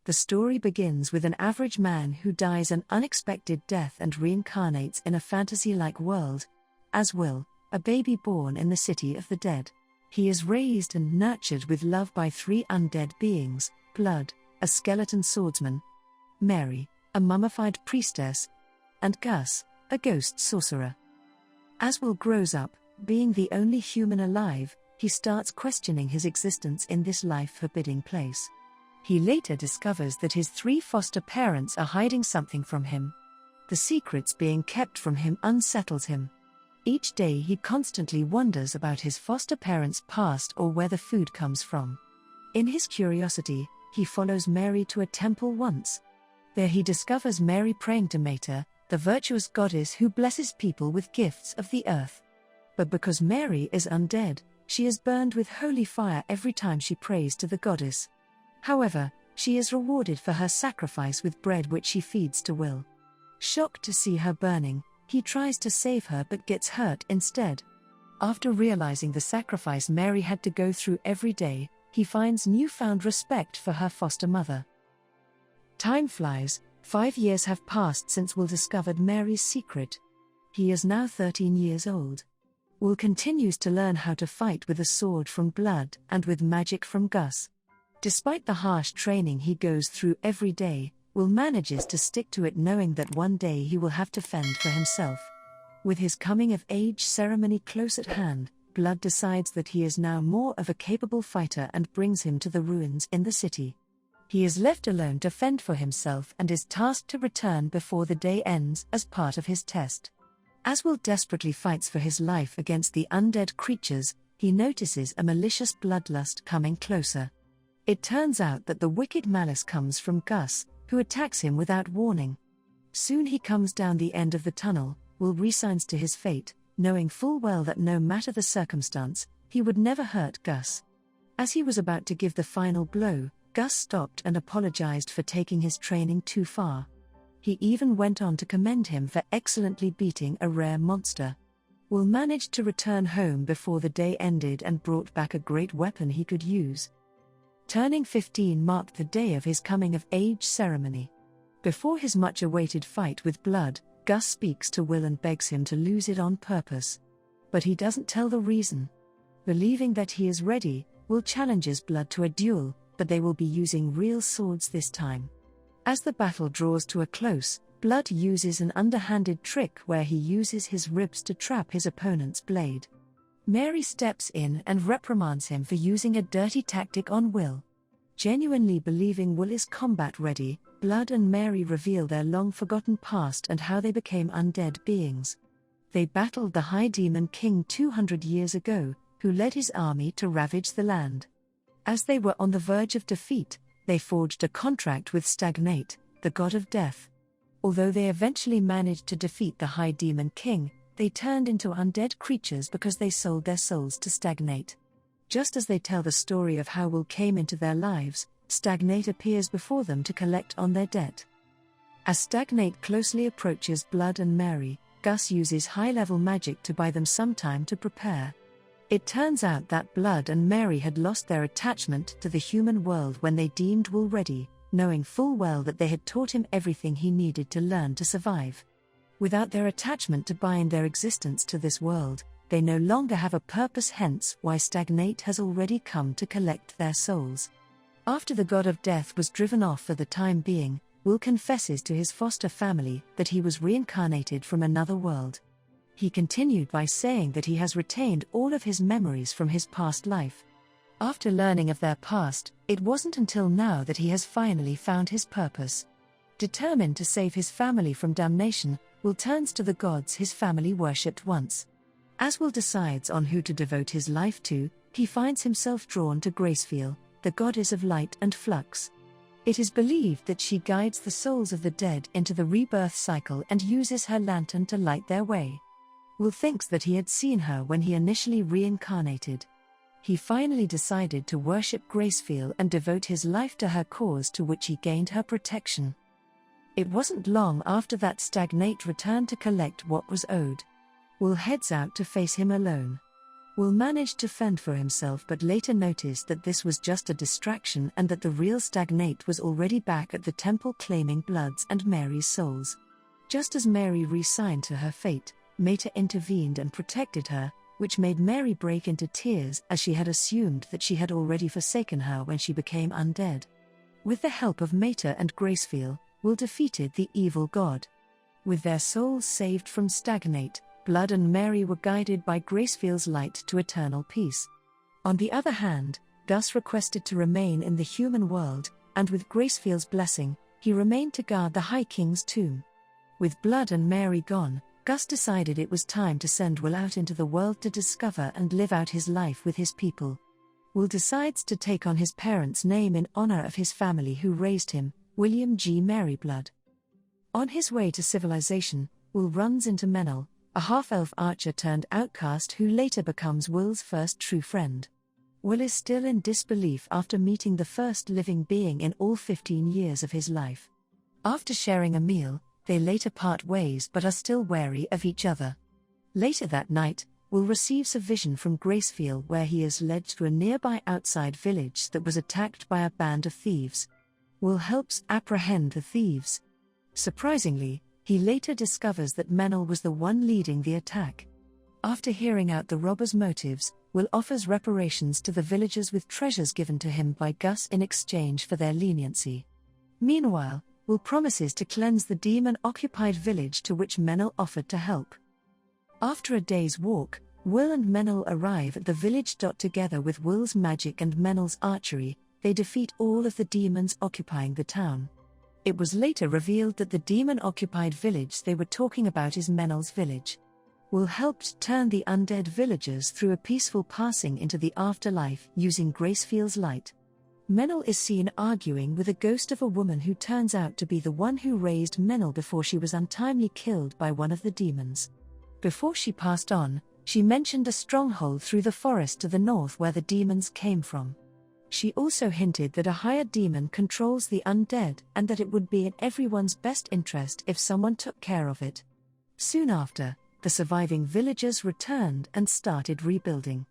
The story begins with an average man who dies an unexpected death and reincarnates in a fantasy-like world, as Will, a baby born in the city of the dead. He is raised and nurtured with love by three undead beings: Blood, a skeleton swordsman; Mary, a mummified priestess; and Gus, a ghost sorcerer. As Will grows up, being the only human alive, he starts questioning his existence in this life-forbidding place. He later discovers that his three foster parents are hiding something from him. The secrets being kept from him unsettles him. Each day he constantly wonders about his foster parents' past or where the food comes from. In his curiosity, he follows Mary to a temple once. There he discovers Mary praying to Mater, the virtuous goddess who blesses people with gifts of the earth. But because Mary is undead, she is burned with holy fire every time she prays to the goddess. However, she is rewarded for her sacrifice with bread which she feeds to Will. Shocked to see her burning, he tries to save her but gets hurt instead. After realizing the sacrifice Mary had to go through every day, he finds newfound respect for her foster mother. Time flies. 5 years have passed since Will discovered Mary's secret. He is now 13 years old. Will continues to learn how to fight with a sword from Blood and with magic from Gus. Despite the harsh training he goes through every day, Will manages to stick to it, knowing that one day he will have to fend for himself. With his coming-of-age ceremony close at hand, Blood decides that he is now more of a capable fighter and brings him to the ruins in the city. He is left alone to fend for himself and is tasked to return before the day ends as part of his test. As Will desperately fights for his life against the undead creatures, he notices a malicious bloodlust coming closer. It turns out that the wicked malice comes from Gus, who attacks him without warning. Soon he comes down the end of the tunnel. Will resigns to his fate, knowing full well that no matter the circumstance, he would never hurt Gus. As he was about to give the final blow, Gus stopped and apologized for taking his training too far. He even went on to commend him for excellently beating a rare monster. Will managed to return home before the day ended and brought back a great weapon he could use. Turning 15 marked the day of his coming-of-age ceremony. Before his much-awaited fight with Blood, Gus speaks to Will and begs him to lose it on purpose. But he doesn't tell the reason. Believing that he is ready, Will challenges Blood to a duel, but they will be using real swords this time. As the battle draws to a close, Blood uses an underhanded trick where he uses his ribs to trap his opponent's blade. Mary steps in and reprimands him for using a dirty tactic on Will. Genuinely believing Will is combat-ready, Blood and Mary reveal their long-forgotten past and how they became undead beings. They battled the High Demon King 200 years ago, who led his army to ravage the land. As they were on the verge of defeat, they forged a contract with Stagnate, the god of death. Although they eventually managed to defeat the High Demon King, they turned into undead creatures because they sold their souls to Stagnate. Just as they tell the story of how Will came into their lives, Stagnate appears before them to collect on their debt. As Stagnate closely approaches Blood and Mary, Gus uses high-level magic to buy them some time to prepare. It turns out that Blood and Mary had lost their attachment to the human world when they deemed Will ready, knowing full well that they had taught him everything he needed to learn to survive. Without their attachment to bind their existence to this world, they no longer have a purpose, hence why Stagnate has already come to collect their souls. After the god of death was driven off for the time being, Will confesses to his foster family that he was reincarnated from another world. He continued by saying that he has retained all of his memories from his past life. After learning of their past, it wasn't until now that he has finally found his purpose. Determined to save his family from damnation, Will turns to the gods his family worshipped once. As Will decides on who to devote his life to, he finds himself drawn to Gracefeel, the goddess of light and flux. It is believed that she guides the souls of the dead into the rebirth cycle and uses her lantern to light their way. Will thinks that he had seen her when he initially reincarnated. He finally decided to worship Gracefeel and devote his life to her cause, to which he gained her protection. It wasn't long after that Stagnate returned to collect what was owed. Will heads out to face him alone. Will managed to fend for himself but later noticed that this was just a distraction and that the real Stagnate was already back at the temple claiming Blood's and Mary's souls. Just as Mary resigned to her fate, Mater intervened and protected her, which made Mary break into tears as she had assumed that she had already forsaken her when she became undead. With the help of Mater and Gracefiel, Will defeated the evil god. With their souls saved from Stagnate, Blood and Mary were guided by Gracefiel's light to eternal peace. On the other hand, Gus requested to remain in the human world, and with Gracefiel's blessing, he remained to guard the High King's tomb. With Blood and Mary gone, Gus decided it was time to send Will out into the world to discover and live out his life with his people. Will decides to take on his parents' name in honor of his family who raised him, William G. Maryblood. On his way to civilization, Will runs into Menel, a half-elf archer turned outcast who later becomes Will's first true friend. Will is still in disbelief after meeting the first living being in all 15 years of his life. After sharing a meal, they later part ways but are still wary of each other. Later that night, Will receives a vision from Gracefiel where he is led to a nearby outside village that was attacked by a band of thieves. Will helps apprehend the thieves. Surprisingly, he later discovers that Menel was the one leading the attack. After hearing out the robbers' motives, Will offers reparations to the villagers with treasures given to him by Gus in exchange for their leniency. Meanwhile, Will promises to cleanse the demon-occupied village to which Menel offered to help. After a day's walk, Will and Menel arrive at the village. Together with Will's magic and Menel's archery, they defeat all of the demons occupying the town. It was later revealed that the demon-occupied village they were talking about is Menel's village. Will helped turn the undead villagers through a peaceful passing into the afterlife using Gracefiel's light. Menel is seen arguing with a ghost of a woman who turns out to be the one who raised Menel before she was untimely killed by one of the demons. Before she passed on, she mentioned a stronghold through the forest to the north where the demons came from. She also hinted that a higher demon controls the undead and that it would be in everyone's best interest if someone took care of it. Soon after, the surviving villagers returned and started rebuilding.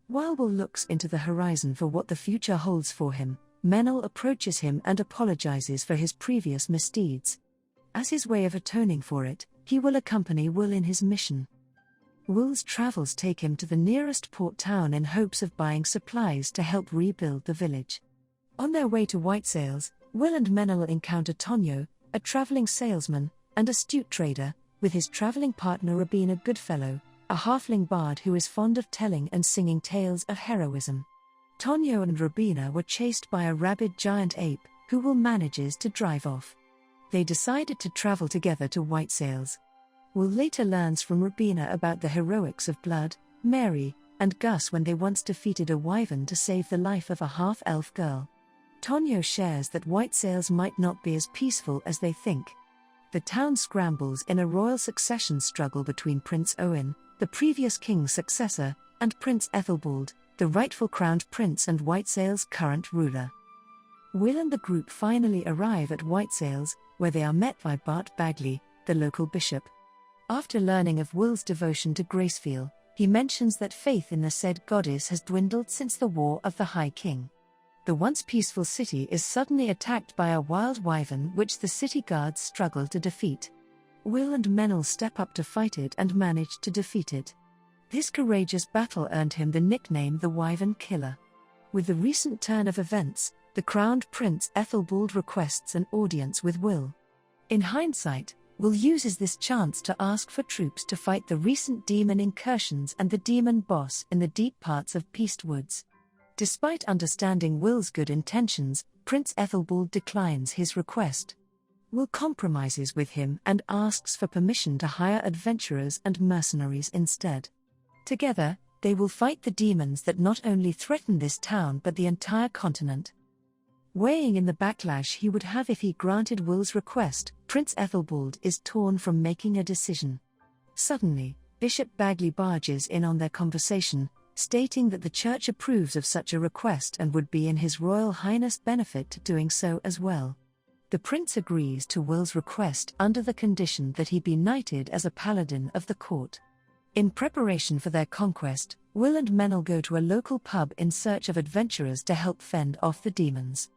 While Will looks into the horizon for what the future holds for him, Menel approaches him and apologizes for his previous misdeeds. As his way of atoning for it, he will accompany Will in his mission. Will's travels take him to the nearest port town in hopes of buying supplies to help rebuild the village. On their way to White Sails, Will and Menel encounter Tonio, a traveling salesman, and astute trader, with his traveling partner Rabina Goodfellow, a halfling bard who is fond of telling and singing tales of heroism. Tonio and Rabina were chased by a rabid giant ape, who Will manages to drive off. They decided to travel together to White Sails. Will later learns from Rabina about the heroics of Blood, Mary, and Gus when they once defeated a wyvern to save the life of a half-elf girl. Tonio shares that White Sails might not be as peaceful as they think. The town scrambles in a royal succession struggle between Prince Owen, the previous king's successor, and Prince Ethelbald, the rightful crowned prince and White Sails' current ruler. Will and the group finally arrive at White Sails, where they are met by Bart Bagley, the local bishop. After learning of Will's devotion to Gracefiel, he mentions that faith in the said goddess has dwindled since the War of the High King. The once peaceful city is suddenly attacked by a wild wyvern which the city guards struggle to defeat. Will and Menel step up to fight it and manage to defeat it. This courageous battle earned him the nickname the Wyvern Killer. With the recent turn of events, the crowned prince Ethelbald requests an audience with Will. In hindsight, Will uses this chance to ask for troops to fight the recent demon incursions and the demon boss in the deep parts of Peast Woods. Despite understanding Will's good intentions, Prince Ethelbald declines his request. Will compromises with him and asks for permission to hire adventurers and mercenaries instead. Together, they will fight the demons that not only threaten this town but the entire continent. Weighing in the backlash he would have if he granted Will's request, Prince Ethelbald is torn from making a decision. Suddenly, Bishop Bagley barges in on their conversation, stating that the church approves of such a request and would be in His Royal Highness' benefit to doing so as well. The prince agrees to Will's request under the condition that he be knighted as a paladin of the court. In preparation for their conquest, Will and Menel go to a local pub in search of adventurers to help fend off the demons.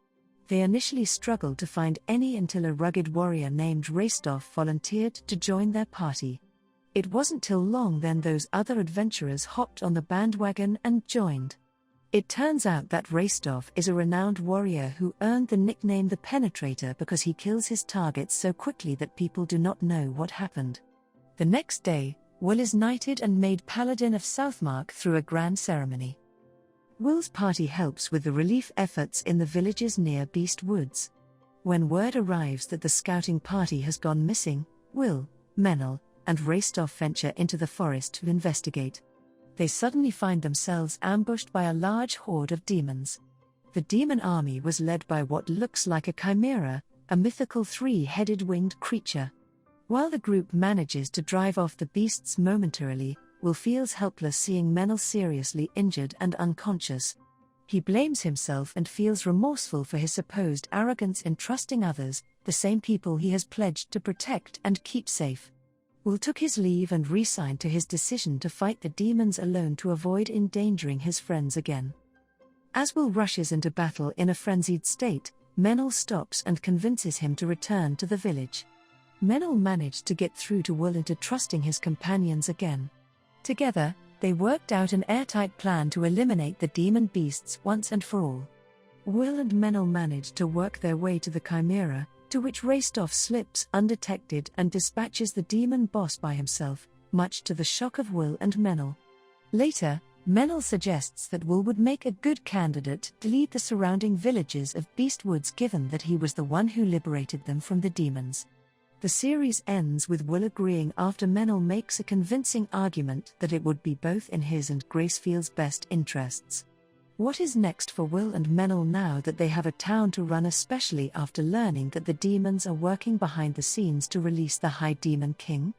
They initially struggled to find any until a rugged warrior named Raystoff volunteered to join their party. It wasn't till long then those other adventurers hopped on the bandwagon and joined. It turns out that Raystoff is a renowned warrior who earned the nickname the Penetrator because he kills his targets so quickly that people do not know what happened. The next day, Will is knighted and made Paladin of Southmark through a grand ceremony. Will's party helps with the relief efforts in the villages near Beast Woods. When word arrives that the scouting party has gone missing, Will, Menel, and Raystoff venture into the forest to investigate. They suddenly find themselves ambushed by a large horde of demons. The demon army was led by what looks like a chimera, a mythical three-headed winged creature. While the group manages to drive off the beasts momentarily, Will feels helpless seeing Menel seriously injured and unconscious. He blames himself and feels remorseful for his supposed arrogance in trusting others, the same people he has pledged to protect and keep safe. Will took his leave and resigned to his decision to fight the demons alone to avoid endangering his friends again. As Will rushes into battle in a frenzied state, Menel stops and convinces him to return to the village. Menel managed to get through to Will into trusting his companions again. Together, they worked out an airtight plan to eliminate the demon beasts once and for all. Will and Menel managed to work their way to the Chimera, to which Raystoff slips undetected and dispatches the demon boss by himself, much to the shock of Will and Menel. Later, Menel suggests that Will would make a good candidate to lead the surrounding villages of Beast Woods given that he was the one who liberated them from the demons. The series ends with Will agreeing after Menel makes a convincing argument that it would be both in his and Gracefield's best interests. What is next for Will and Menel now that they have a town to run, especially after learning that the demons are working behind the scenes to release the High Demon King?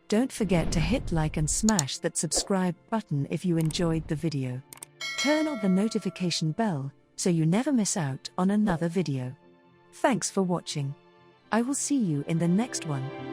Don't forget to hit like and smash that subscribe button if you enjoyed the video. Turn on the notification bell so you never miss out on another video. Thanks for watching. I will see you in the next one.